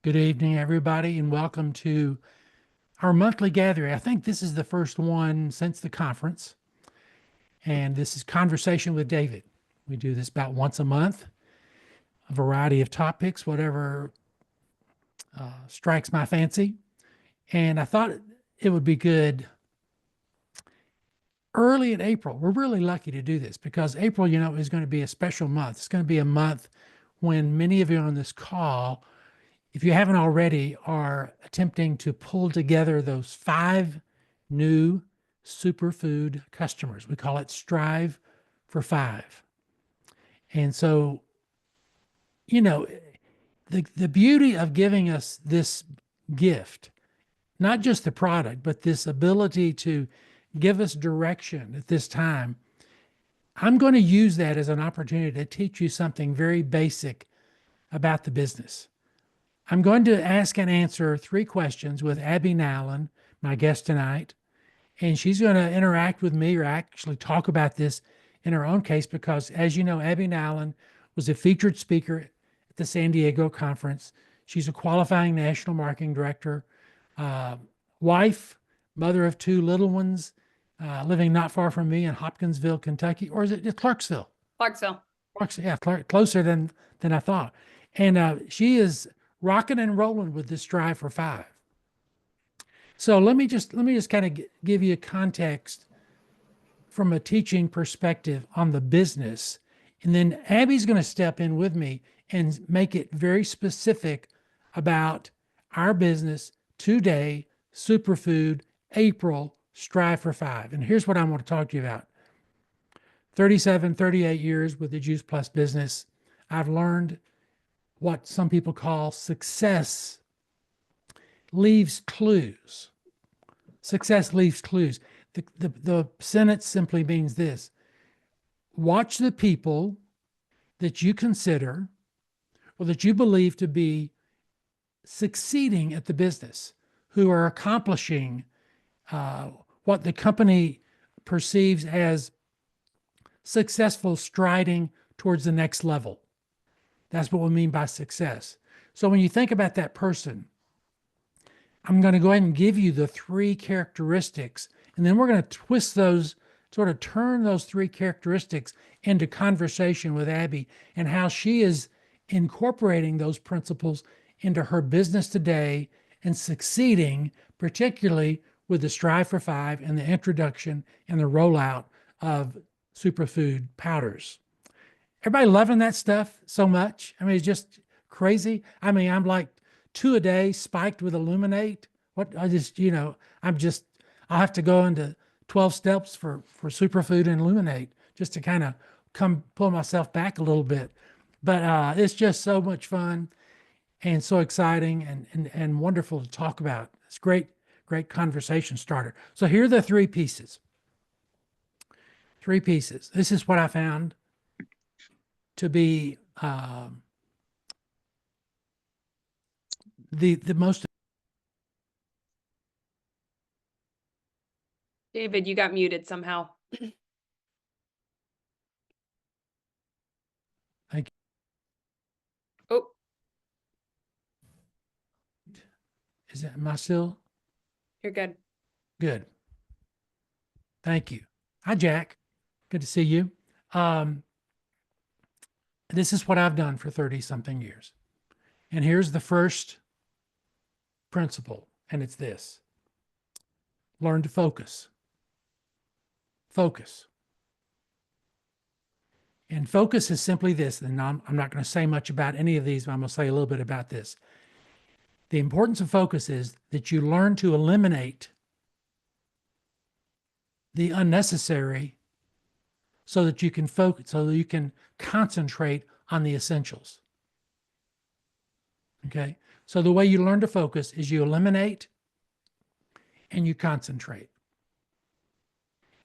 Good evening, everybody, and welcome to our monthly gathering. I think this is the first one since the conference, and this is Conversation with David. We do this about once a month, a variety of topics, whatever strikes my fancy. And I thought it would be good early in April. We're really lucky to do this because April, is going to be a special month. It's going to be a month when many of you on this call, if you haven't already, are attempting to pull together those 5 new superfood customers. We call it Strive for 5. And so, you know, the beauty of giving us this gift, not just the product, but this ability to give us direction at this time, I'm going to use that as an opportunity to teach you something very basic about the business. I'm going to ask and answer 3 questions with Abby Nowlin, my guest tonight, and she's going to interact with me or actually talk about this in her own case because, as you know, Abby Nowlin was a featured speaker at the San Diego conference. She's a qualifying national marketing director, wife, mother of 2 little ones, living not far from me in Hopkinsville, Kentucky, or is it Clarksville? Clarksville. Yeah, closer than I thought. And she is rocking and rolling with this Strive for 5. So let me just kind of give you a context from a teaching perspective on the business, and then Abby's going to step in with me and make it very specific about our business today, superfood, April, Strive for 5. And here's what I want to talk to you about. 37, 38 years with the Juice Plus business, I've learned what some people call success leaves clues. Success leaves clues. The sentence simply means this: watch the people that you consider or that you believe to be succeeding at the business, who are accomplishing what the company perceives as successful striding towards the next level. That's what we mean by success. So when you think about that person, I'm going to go ahead and give you the 3 characteristics, and then we're going to twist those, sort of turn those 3 characteristics into conversation with Abby and how she is incorporating those principles into her business today and succeeding, particularly with the Strive for 5 and the introduction and the rollout of superfood powders. Everybody loving that stuff so much. I mean, it's just crazy. I mean, I'm like 2 a day spiked with Illuminate. I'll have to go into 12 steps for superfood and Illuminate just to kind of pull myself back a little bit. But it's just so much fun and so exciting and wonderful to talk about. It's great conversation starter. So here are the 3 pieces. 3 pieces. This is what I found to be the most. David, you got muted somehow. Thank you. Oh, Am I still? you're good. Good. Thank you. Hi, Jack. Good to see you. This is what I've done for 30 something years. And here's the first principle, and it's this: learn to focus. Focus. And focus is simply this, and I'm not going to say much about any of these, but I'm going to say a little bit about this. The importance of focus is that you learn to eliminate the unnecessary so that you can focus, so that you can concentrate on the essentials. Okay? So the way you learn to focus is you eliminate and you concentrate.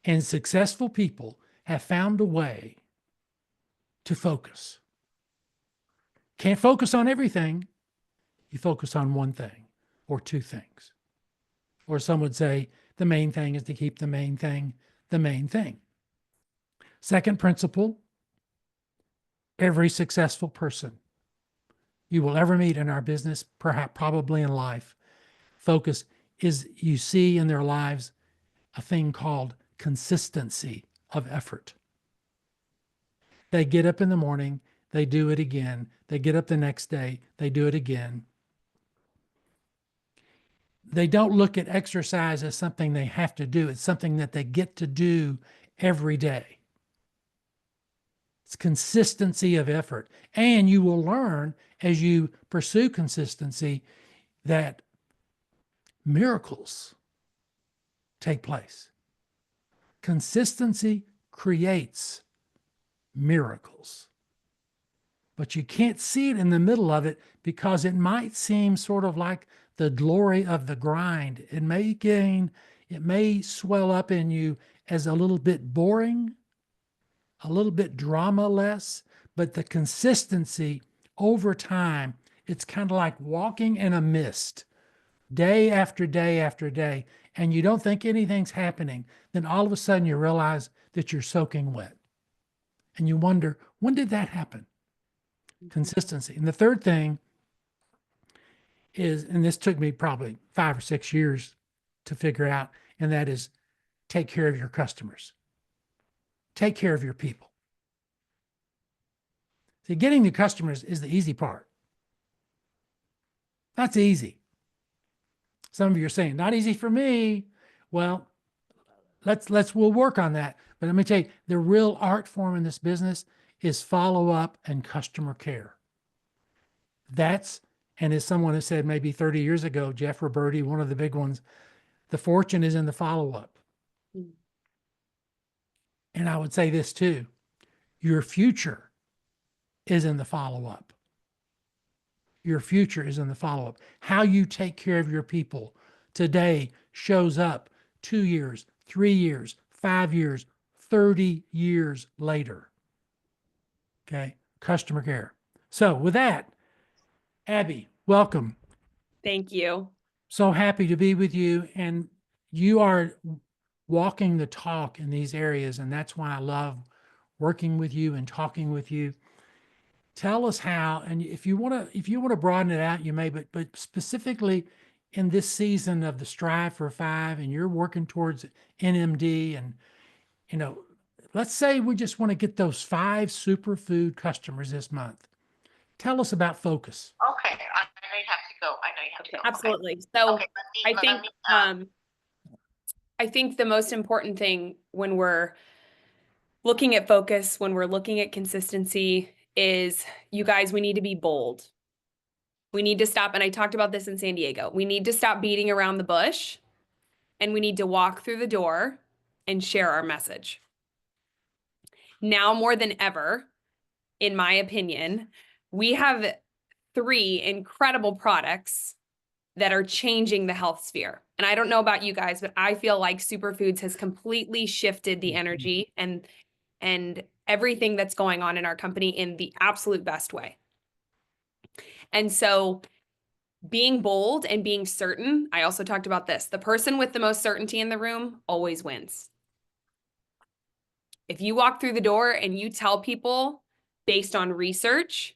And successful people have found a way to focus. Can't focus on everything. You focus on one thing or 2 things. Or some would say the main thing is to keep the main thing the main thing. Second principle: every successful person you will ever meet in our business, perhaps probably in life, focus, is you see in their lives a thing called consistency of effort. They get up in the morning, they do it again. They get up the next day, they do it again. They don't look at exercise as something they have to do. It's something that they get to do every day. It's consistency of effort. And you will learn as you pursue consistency that miracles take place. Consistency creates miracles. But you can't see it in the middle of it because it might seem sort of like the glory of the grind. It may swell up in you as a little bit boring, a little bit drama less, but the consistency over time, it's kind of like walking in a mist day after day after day, and you don't think anything's happening. Then all of a sudden you realize that you're soaking wet. And you wonder, when did that happen? Consistency. And the third thing is, and this took me probably 5 or 6 years to figure out, and that is take care of your customers. Take care of your people. See, getting the customers is the easy part. That's easy. Some of you are saying, not easy for me. Well, we'll work on that. But let me tell you, the real art form in this business is follow-up and customer care. And as someone has said maybe 30 years ago, Jeff Roberti, one of the big ones, the fortune is in the follow-up. Mm. And I would say this too, your future is in the follow-up. Your future is in the follow-up. How you take care of your people today shows up 2 years, 3 years, 5 years, 30 years later. Okay, customer care. So with that, Abby, welcome. Thank you. So happy to be with you. And you are walking the talk in these areas. And that's why I love working with you and talking with you. Tell us how, and if you want to broaden it out, you may, but specifically in this season of the Strive for Five, and you're working towards NMD, and let's say we just want to get those 5 superfood customers this month. Tell us about focus. Okay, I know you have to go. I know you have to go. Okay. Absolutely. So Okay, I think the most important thing when we're looking at focus, when we're looking at consistency, is you guys, we need to be bold. We need to stop, and I talked about this in San Diego. We need to stop beating around the bush, and we need to walk through the door and share our message. Now more than ever, in my opinion, we have 3 incredible products that are changing the health sphere. And I don't know about you guys, but I feel like superfoods has completely shifted the energy and everything that's going on in our company in the absolute best way. And so being bold and being certain, I also talked about this, the person with the most certainty in the room always wins. If you walk through the door and you tell people based on research,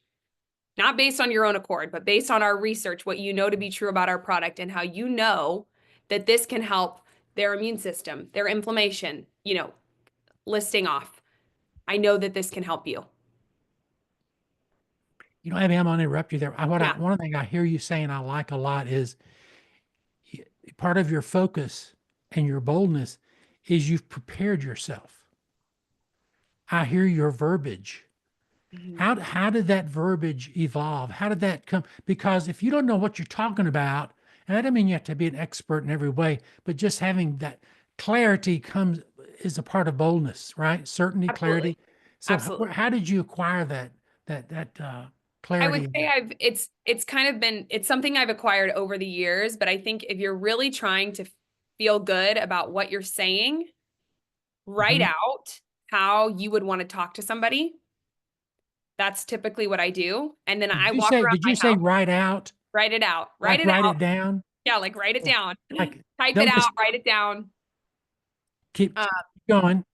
not based on your own accord, but based on our research, what you know to be true about our product and how you know that this can help their immune system, their inflammation, listing off. I know that this can help you. Abby, I'm going to interrupt you there. Yeah. One thing I hear you saying I like a lot is part of your focus and your boldness is you've prepared yourself. I hear your verbiage. Mm-hmm. How did that verbiage evolve? How did that come? Because if you don't know what you're talking about, and I don't mean you have to be an expert in every way, but just having that clarity is a part of boldness, right? Certainty, Absolutely. clarity. So Absolutely. how did you acquire that clarity? I would say it's something I've acquired over the years, but I think if you're really trying to feel good about what you're saying, write out how you would want to talk to somebody. That's typically what I do. And then I walk around Did you say write out? write it out, Write it down? Yeah, like write it down, Like, type don't it out, just write it down. keep going.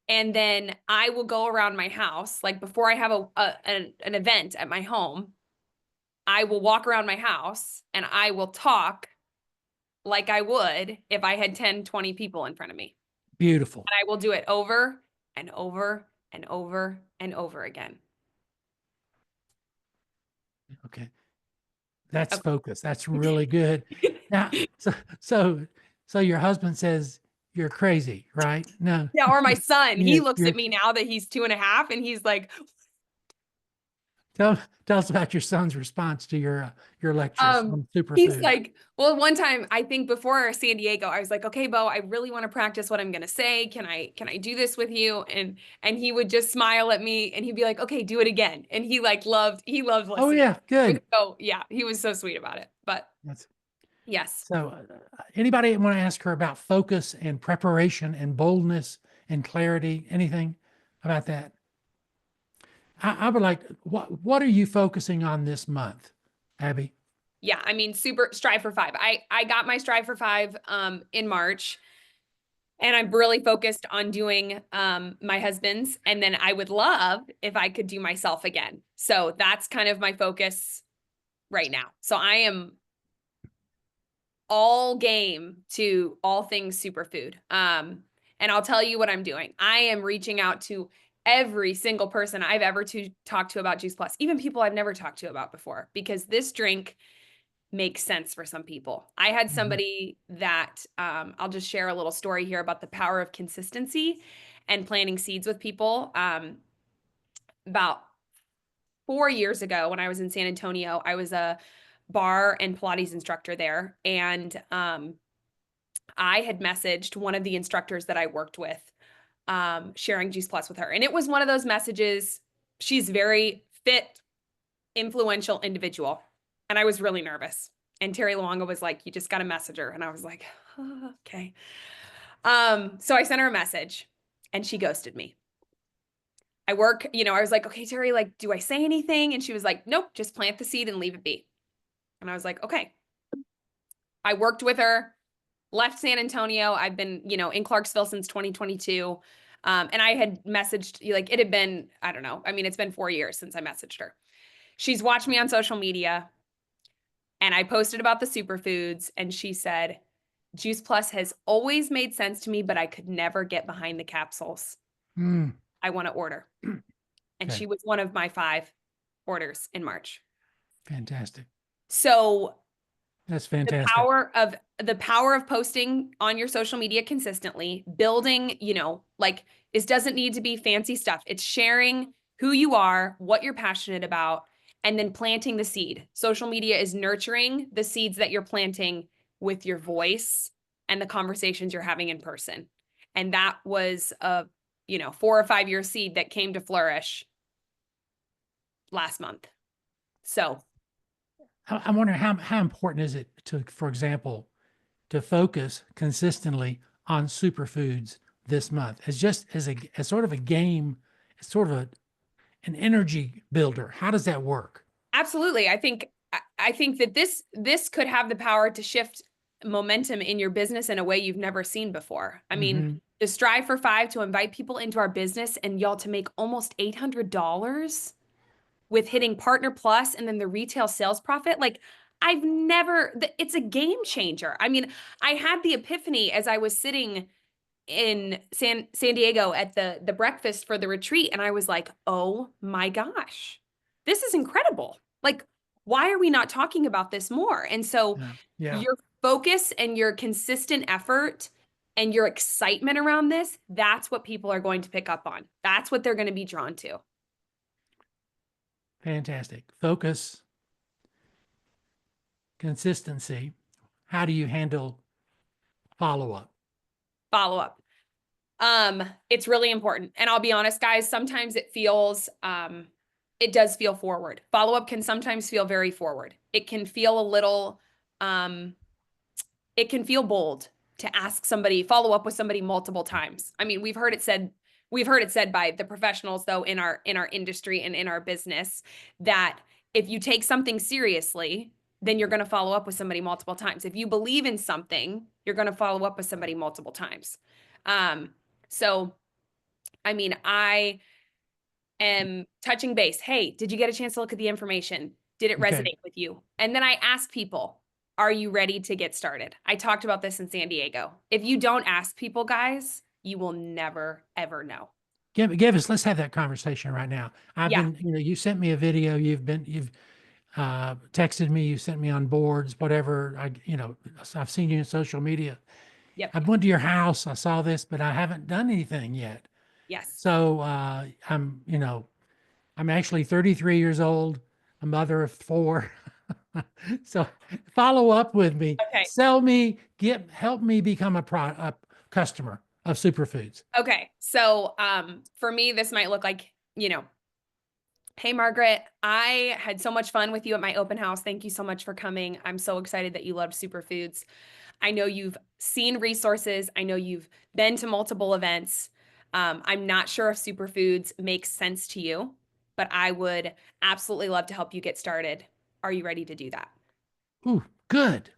And then I will go around my house, like before I have an event at my home, I will walk around my house and I will talk like I would if I had 10, 20 people in front of me. Beautiful. And I will do it over and over and over and over again. Okay. That's Okay. focus. That's really good. Now, so your husband says you're crazy, right? No. Yeah, or my son, he looks You're at me now that he's 2.5 and he's like, tell us about your son's response to your lectures on he's superfood. like, well, one time I think before San Diego, I was like, okay, Bo, I really want to practice what I'm gonna say. Can I do this with you? And he would just smile at me and he'd be like, okay, do it again. And he loved Oh listening. yeah, good. So yeah, he was so sweet about it. But That's yes. so. Anybody want to ask her about focus and preparation and boldness and clarity? Anything about that? I would like. What are you focusing on this month, Abby? Yeah, I mean, super strive for 5. I got my strive for 5 in March. And I'm really focused on doing my husband's. And then I would love if I could do myself again. So that's kind of my focus right now. So I am all game to all things superfood. And I'll tell you what I'm doing. I am reaching out to every single person I've ever talked to about Juice Plus, even people I've never talked to about before, because this drink makes sense for some people. I had somebody that I'll just share a little story here about the power of consistency and planting seeds with people. About 4 years ago, when I was in San Antonio, I was a bar and Pilates instructor there. And I had messaged one of the instructors that I worked with, sharing Juice Plus with her. And it was one of those messages. She's very fit, influential individual. And I was really nervous. And Terry Luongo was like, you just got to message her. And I was like, oh, okay. So I sent her a message and she ghosted me. I was like, okay, Terry, like, do I say anything? And she was like, nope, just plant the seed and leave it be. And I was like, okay. I worked with her, left San Antonio. I've been, in Clarksville since 2022. And I had messaged, like, it had been, I don't know. I mean, it's been 4 years since I messaged her. She's watched me on social media. And I posted about the superfoods and she said, Juice Plus has always made sense to me, but I could never get behind the capsules. Mm, I want to order. And okay. she was one of my 5 orders in March. Fantastic. So That's fantastic. The power of posting on your social media consistently, building, this doesn't need to be fancy stuff. It's sharing who you are, what you're passionate about, and then planting the seed. Social media is nurturing the seeds that you're planting with your voice and the conversations you're having in person. And that was a, 4 or 5 year seed that came to flourish last month. So I'm wondering how important is it to, for example, to focus consistently on superfoods this month as as sort of a game, as sort of an energy builder. How does that work? absolutely. I think that this could have the power to shift momentum in your business in a way you've never seen before. I mean, to strive for 5, to invite people into our business and y'all to make almost $800 with hitting Partner Plus and then the retail sales profit. Like, it's a game changer. I mean, I had the epiphany as I was sitting in San Diego at the breakfast for the retreat. And I was like, oh my gosh, this is incredible. Like, why are we not talking about this more? And so your focus and your consistent effort and your excitement around this, that's what people are going to pick up on. That's what they're going to be drawn to. Fantastic. Focus, consistency. How do you handle follow-up? Follow-up. It's really important. And I'll be honest, guys, sometimes it does feel forward. Follow-up can sometimes feel very forward. It can feel a little, it can feel bold to ask somebody, follow up with somebody multiple times. I mean, we've heard it said by the professionals though in our industry and in our business that if you take something seriously, then you're going to follow up with somebody multiple times. If you believe in something, you're going to follow up with somebody multiple times. So, I mean, I am touching base. Hey, did you get a chance to look at the information? Did it Okay. resonate with you? And then I asked people, are you ready to get started? I talked about this in San Diego. If you don't ask people, guys, you will never, ever know. Give us, let's have that conversation right now. I've Yeah. been, you sent me a video, you've texted me, you sent me on boards, whatever. I've seen you in social media. Yep. I went to your house, I saw this, but I haven't done anything yet. Yes. So, I'm actually 33 years old, a mother of 4. So follow up with me, Okay. sell me, help me become a customer of Superfoods. Okay. So, for me, this might look like, hey, Margaret, I had so much fun with you at my open house. Thank you so much for coming. I'm so excited that you loved superfoods. I know you've seen resources. I know you've been to multiple events. I'm not sure if superfoods makes sense to you, but I would absolutely love to help you get started. Are you ready to do that? Ooh, good.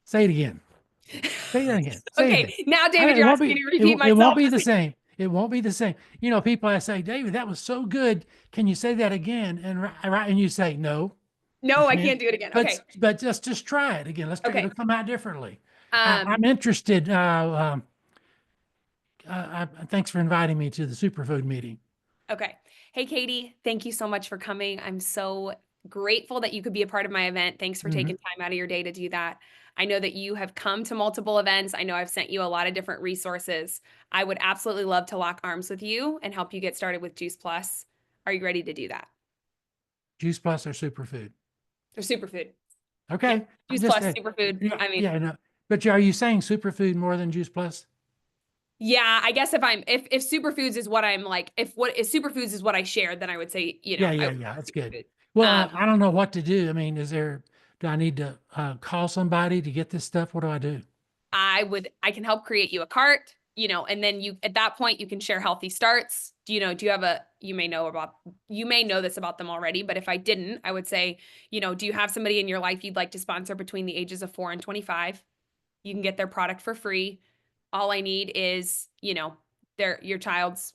Say it again. Say that again. Say it again. Okay, now David, you're asking me to repeat It won't myself. be the same. It won't be the same. People, I say, David, that was so good. Can you say that again? And you say, no, No, I can't do it again. Okay. But just try it again. Let's try Okay. It'll come out differently. Um, I'm interested. Thanks for inviting me to the superfood meeting. Okay. Hey, Katie, thank you so much for coming. I'm so grateful that you could be a part of my event. Thanks for taking time out of your day to do that. I know that you have come to multiple events. I know I've sent you a lot of different resources. I would absolutely love to lock arms with you and help you get started with Juice Plus. Are you ready to do that? Juice Plus or superfood? Or superfood. Okay. Yeah. Juice Plus, superfood. Yeah, no. But are you saying superfood more than Juice Plus? Yeah, I guess if superfoods is what I'm like, if superfoods is what I shared, then I would say, Yeah. That's good. Well, I don't know what to do. I mean, do I need to call somebody to get this stuff? What do I do? I can help create you a cart, and then at that point you can share healthy starts. You may know this about them already, but if I didn't, I would say, do you have somebody in your life you'd like to sponsor between the ages of 4 and 25? You can get their product for free. All I need is, your child's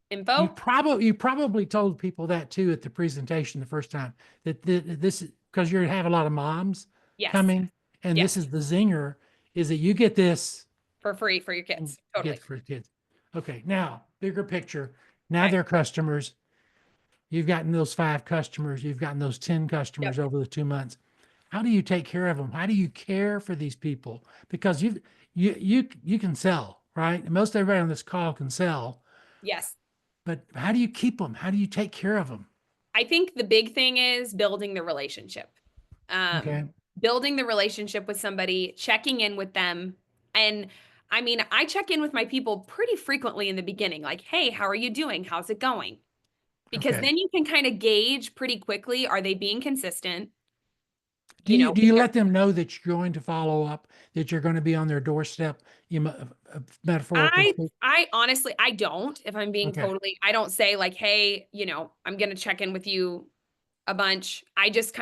info. You probably told people that too at the presentation the first time that this is because you have a lot of moms Yes. coming, and Yes. this is the zinger is that you get this For free for your kids. Totally. for kids. Okay, now bigger picture. Now Okay. they're customers. You've gotten those 5 customers. You've gotten those 10 customers over the 2 months. How do you take care of them? How do you care for these people? Because you can sell, right? And most everybody on this call can sell. Yes. But how do you keep them? How do you take care of them? I think the big thing is building the relationship. Okay. Building the relationship with somebody, checking in with them. And I mean, I check in with my people pretty frequently in the beginning, like, hey, how are you doing? How's it going? Because then you can kind of gauge pretty quickly, are they being consistent? Do you let them know that you're going to follow up, that you're going to be on their doorstep, metaphorically? I honestly, I don't, if I'm being Okay. I don't say like, hey, I'm going to check in with you a bunch. I just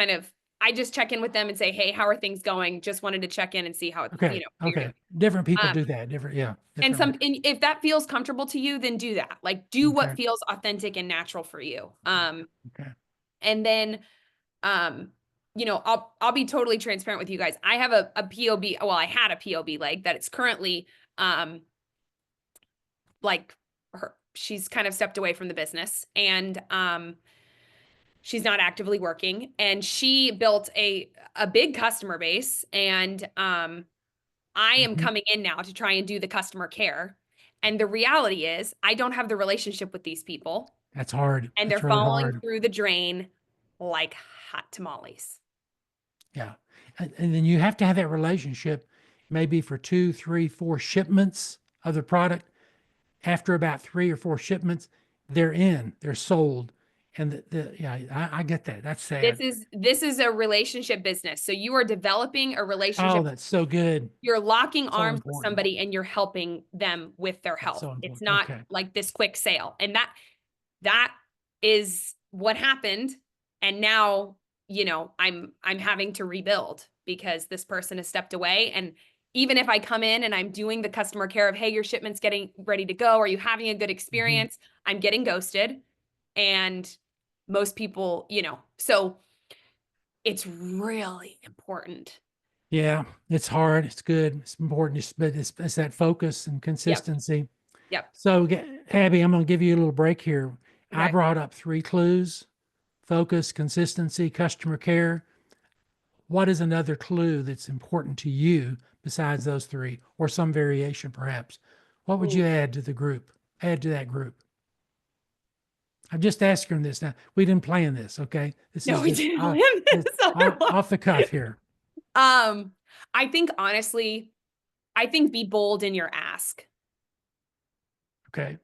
check in with them and say, hey, how are things going? Just wanted to check in and see how, Okay. how you're Okay. doing. Different people do that. Yeah. And if that feels comfortable to you, then do that. Like do what Okay. feels authentic and natural for you. Okay. And then, I'll be totally transparent with you guys. I have a POB. Well, I had a POB leg that it's currently, she's kind of stepped away from the business and, she's not actively working, and she built a big customer base, and I am coming in now to try and do the customer care. And the reality is I don't have the relationship with these people. That's hard. And That's they're really falling hard. through the drain like hot tamales. Yeah. And then you have to have that relationship maybe for 2, 3, 4 shipments of the product. After about 3 or 4 shipments, they're sold. And I get that. That's sad. This is a relationship business. So you are developing a relationship. Oh, that's so good. You're locking So arms with important. somebody and you're helping them with their health. So It's important. not Okay. like this quick sale. And that is what happened. And now, I'm having to rebuild because this person has stepped away. And even if I come in and I'm doing the customer care of, hey, your shipment's getting ready to go. Are you having a good experience? I'm getting ghosted. And most people, so It's really important. Yeah, it's hard. It's good. It's important. But it's that focus and consistency. Yep. So, Abby, I'm going to give you a little break here. I Okay. brought up 3 clues: focus, consistency, customer care. What is another clue that's important to you besides those 3, or some variation perhaps? What would you add to the group? Add to that group? I'm just asking this now. We didn't plan this, okay? This No, is we just didn't plan this off the cuff here. I think honestly, I think be bold in your ask. Okay.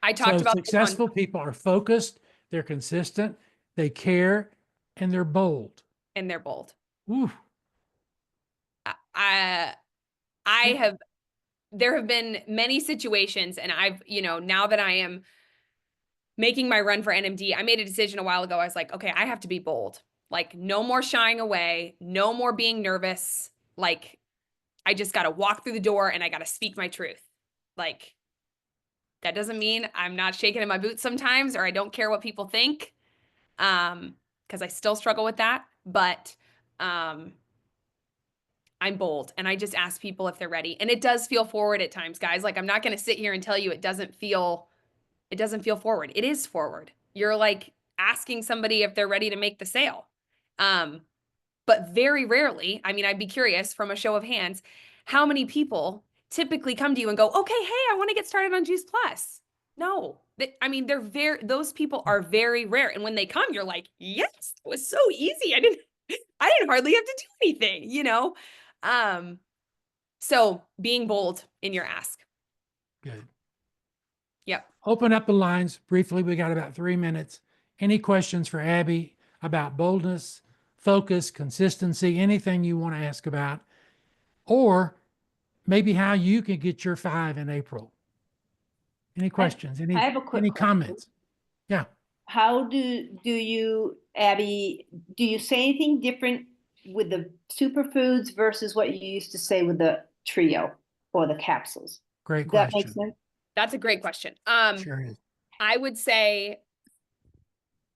I So talked about this on, successful people are focused, they're consistent, they care, and they're bold. and they're bold. Ooh, I have, there have been many situations, and I've, now that I am making my run for NMD, I made a decision a while ago. I was like, okay, I have to be bold. Like, no more shying away, no more being nervous. Like, I just got to walk through the door and I got to speak my truth. Like, that doesn't mean I'm not shaking in my boots sometimes, or I don't care what people think. Because I still struggle with that. But I'm bold and I just ask people if they're ready. And it does feel forward at times, guys. Like, I'm not going to sit here and tell you it doesn't feel forward. It is forward. You're like asking somebody if they're ready to make the sale. But very rarely, I mean, I'd be curious from a show of hands, how many people typically come to you and go, okay, hey, I want to get started on Juice Plus. No, I mean, those people are very rare. And when they come, you're like, yes, it was so easy. I didn't hardly have to do anything, So being bold in your ask. good. Yep. Open up the lines briefly. We got about 3 minutes. Any questions for Abby about boldness, focus, consistency, anything you want to ask about, or maybe how you can get your 5 in April? Any questions? I have a quick any question. comments? Yeah. How do you, Abby, do you say anything different with the superfoods versus what you used to say with the trio or the capsules? Great Does that question. make sense? That's a great question. Sure is. I would say,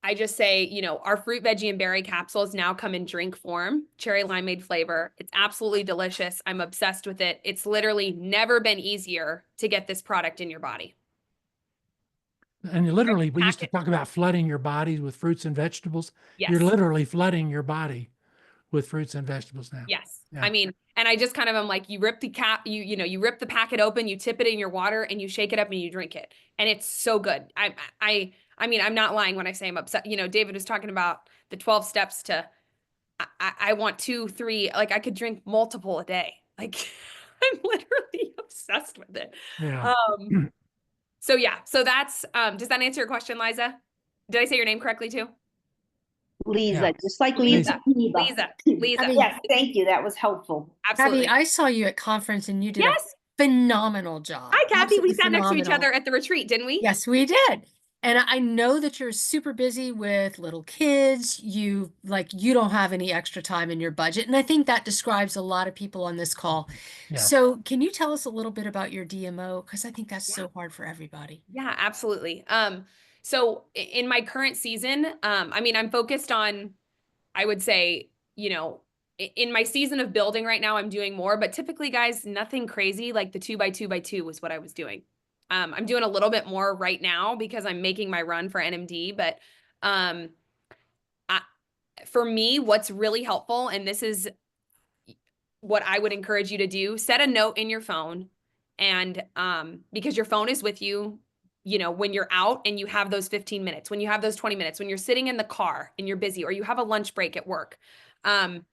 I just say, our fruit, veggie, and berry capsules now come in drink form, cherry limeade flavor. It's absolutely delicious. I'm obsessed with it. It's literally never been easier to get this product in your body. And literally, we used to Packet. talk about flooding your body with fruits and vegetables. Yes. You're literally flooding your body with fruits and vegetables now. Yes. Yeah. I mean, and I just kind of am like, you rip the cap, you rip the packet open, you tip it in your water and you shake it up and you drink it. And it's so good. I mean, I'm not lying when I say I'm upset. David was talking about the 12 steps to, I want 2, 3, like I could drink multiple a day. Like I'm literally obsessed with it. Yeah. So yeah, so that's, does that answer your question, Liza? Did I say your name correctly too? Lisa, Yeah. just like Lisa. Lisa. Lisa. I mean, Yes, thank you. That was helpful. Absolutely. Kathy, I saw you at conference and you did Yes. a phenomenal job. Hi, Kathy. We Absolutely sat next to each phenomenal. other at the retreat, didn't we? Yes, we did. And I know that you're super busy with little kids. You don't have any extra time in your budget. And I think that describes a lot of people on this call. Yeah. So can you tell us a little bit about your DMO? Because I think that's so hard for everybody. Yeah, absolutely. So in my current season, I mean, I'm focused on, I would say, in my season of building right now, I'm doing more, but typically, guys, nothing crazy. Like the 2x2x2 was what I was doing. I'm doing a little bit more right now because I'm making my run for NMD, but for me, what's really helpful, and this is what I would encourage you to do, set a note in your phone, and because your phone is with you, when you're out and you have those 15 minutes, when you have those 20 minutes, when you're sitting in the car and you're busy, or you have a lunch break at work. And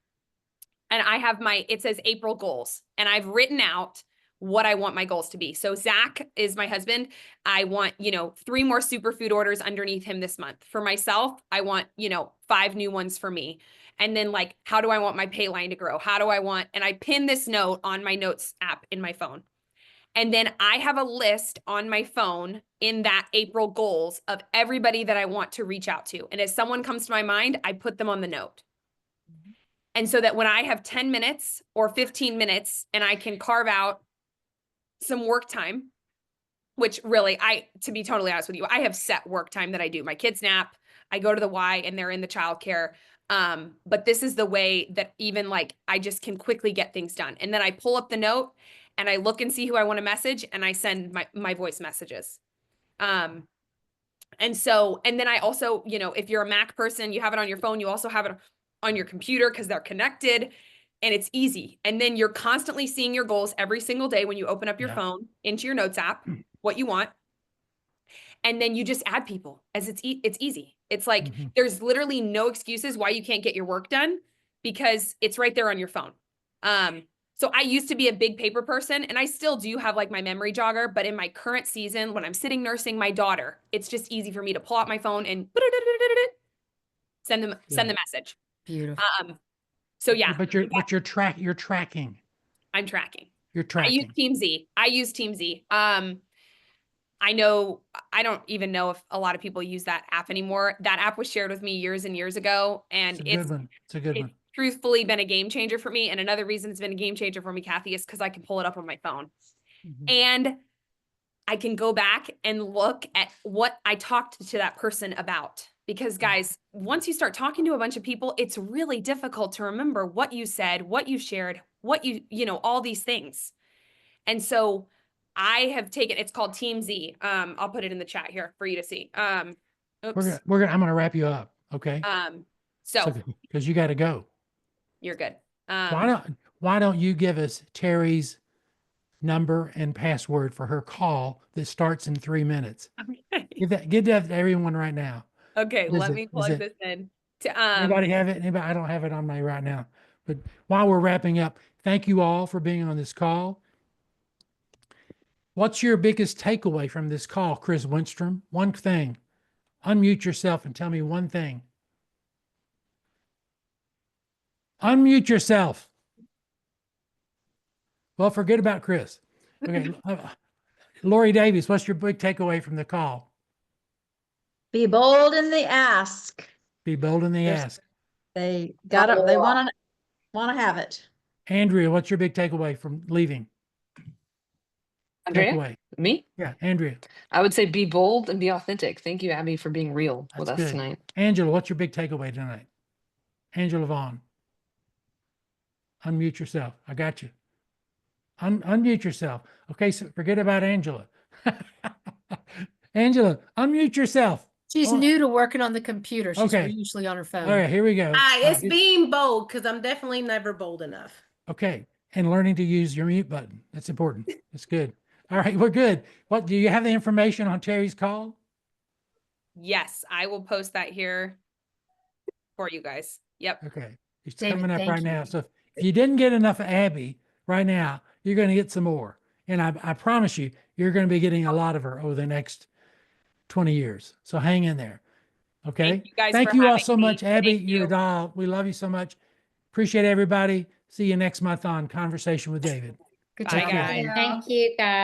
I have it says April goals, and I've written out what I want my goals to be. So Zach is my husband. I want, 3 more superfood orders underneath him this month. For myself, I want, 5 new ones for me. And then like, how do I want my pay line to grow? And I pin this note on my notes app in my phone. And then I have a list on my phone in that April goals of everybody that I want to reach out to. And as someone comes to my mind, I put them on the note. And so that when I have 10 minutes or 15 minutes and I can carve out some work time, which really, to be totally honest with you, I have set work time that I do. My kids nap, I go to the Y and they're in the childcare. But this is the way that even like I just can quickly get things done. And then I pull up the note and I look and see who I want to message and I send my voice messages. And then I also, if you're a Mac person, you have it on your phone, you also have it on your computer because they're connected and it's easy. And then you're constantly seeing your goals every single day when you open up your phone into your notes app, what you want. And then you just add people as it's easy. It's like, there's literally no excuses why you can't get your work done because it's right there on your phone. So I used to be a big paper person and I still do have like my memory jogger, but in my current season, when I'm sitting nursing my daughter, it's just easy for me to pull out my phone and send the message. Beautiful. So yeah. But you're tracking. I'm tracking. You're tracking. I use Team Z. I know, I don't even know if a lot of people use that app anymore. That app was shared with me years and years ago, and It's a good one. Truthfully been a game changer for me. And another reason it's been a game changer for me, Kathy, is because I can pull it up on my phone. And I can go back and look at what I talked to that person about. Because guys, once you start talking to a bunch of people, it's really difficult to remember what you said, what you shared, what all these things. And so I have taken, it's called Team Z. I'll put it in the chat here for you to see. Oops. I'm going to wrap you up. Okay. So because you got to go. You're good. Why don't you give us Terry's number and password for her call that starts in 3 minutes? Okay. Give that to everyone right now. Okay. Let me plug this in. Anybody have it? Anybody? I don't have it on me right now. But while we're wrapping up, thank you all for being on this call. What's your biggest takeaway from this call, Chris Winstrom? One thing. Unmute yourself and tell me one thing. Unmute yourself. Well, forget about Chris. Okay. Lori Davies, what's your big takeaway from the call? Be bold in the ask. Be bold in the There's- ask. They got it. They want to have it. Andrea, what's your big takeaway from leaving? Andrea? Takeaway. Me? Yeah, Andrea. I would say be bold and be authentic. Thank you, Abby, for being real with That's us good. tonight. Angela, what's your big takeaway tonight? Angela Vaughn. Unmute yourself. I got you. Unmute yourself. Okay, so forget about Angela. Angela, unmute yourself. She's new to working on the computer. She's Okay. usually on her phone. All right, here we go. It's being bold because I'm definitely never bold enough. Okay, and learning to use your mute button. That's important. That's good. All right, we're good. What do you have the information on Terry's call? Yes, I will post that here for you guys. Yep. Okay, it's David, coming up thank right you. now. So if you didn't get enough of Abby right now, you're going to get some more. And I promise you, you're going to be getting a lot of her over the next 20 years. So hang in there. Okay. Thank you guys Thank for you all having so me. much, Abby. Thank You're a you. doll. We love you so much. Appreciate everybody. See you next month on Conversation with David. Good Bye, job. guys. Thank you, guys.